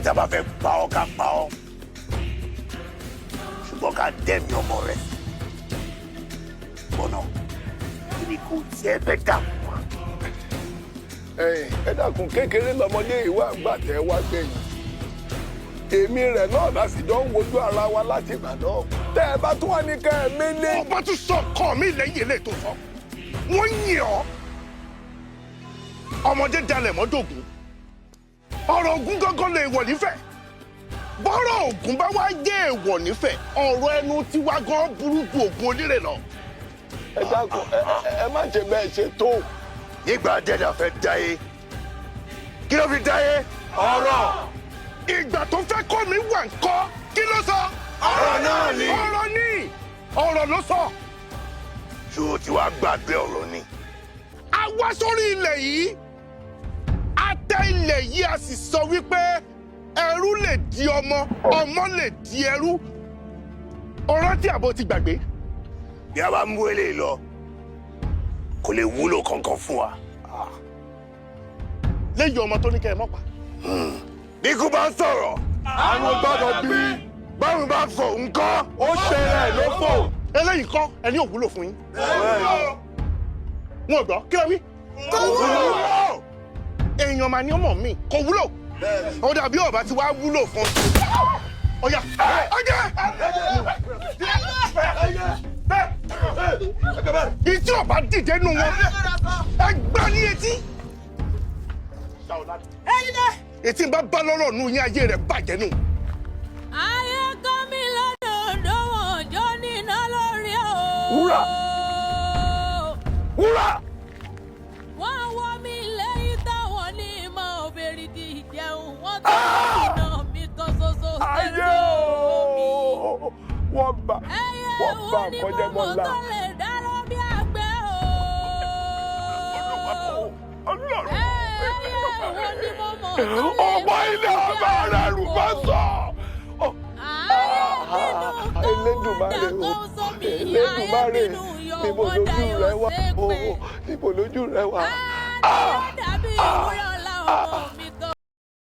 tá a bá fẹ́ pa ọ́ ká pa ọ́ ṣùgbọ́n ká dẹ́mi ọmọ rẹ̀ gbọ́nà kíni kò tiẹ̀ bẹ́ dà wá. ẹ dákun kékeré lọmọdé ìwà àgbà tẹ wá gbẹ̀yìn èmi rẹ̀ náà láti jọ ń wojú ara wa láti Ìbàdàn tẹ́ ẹ bá tún wá ní kẹ́ ẹ mélé. ọba tún sọ kọ́ mi lẹ́yìn ilé tó sọ wọ́n yìn ọ́ ọmọdé dalẹ̀ mọ́dọ̀gùn ọ̀rọ̀ Ògún gángan lè wọ̀ nífẹ̀ẹ́ bọ́rọ̀ Ògún bá wá jẹ́ èèwọ̀ nífẹ̀ẹ́ ọ̀rọ̀ ẹnu tiwa gan burú ju Ògún onírè lọ. ẹ dákun ẹ má ṣe bẹ́ẹ̀ ṣe tó. nígbà dẹ́dà fẹ́ dáyé kí ló fi dáyé ọ̀rọ̀. ìgbà tó fẹ́ kó mi wà ńkọ́ kí ló sọ. ọ̀rọ̀ náà ni. ọ̀rọ̀ ni ọ̀rọ̀ ló sọ. ṣé o ti wá gbàgbé ọ̀rọ̀ ni. a wá sórí ilẹ̀ yìí a tẹ ilẹ̀ yìí a sì sọ wípé ẹrú lè di ọmọ ọmọ lè di ẹrú ọ̀rọ̀ tí àbò ti gbàgbé. bí a bá mú eléyìí lọ kò lè wúlò kankan fún wa. lẹ́yìn ọmọ tó ní kẹ́ ẹ mọ́ pa. bí kú bá sọ̀rọ̀ àwọn gbọ́dọ̀ bí báwo bá fò ńkọ́. ó ṣe rẹ̀ ló fò. eléyìí kọ́ ẹni ò wúlò fún yín. wọn ò gbọ́ kí ló wí. kò wúlò. èèyàn mà ní ọmọ mi kò wúlò. ó dàbí ọba tí wàá wúlò fún. ọ̀yà ọ̀yà. ìtí ọba dìde nù wọn ẹ gbá ní etí. etí ń bá lọ́rọ̀ nù yín ayé rẹ̀ bàjẹ́ nù. ayé kọ́ mi lọ́dọọdọ wọn jọ níná lórí o. wúrà wúrà. wọ́n wọ́ mi lẹ́yìn táwọn ní ìmọ̀ òbèrè di ìjẹun wọ́n tó iná mi kan ṣoṣo ayé o wọ́n bá àkọjẹ́ mọ́ la. tó lè dárò bí àgbẹ̀ o. ọmọ ilé ọba rẹ̀ rù bá sọ. Elédùmarè o Elédùmarè níbo lójú rẹ wà o níbo lójú rẹ wà. dàbí ìwúrọ̀ làwọn ọmọ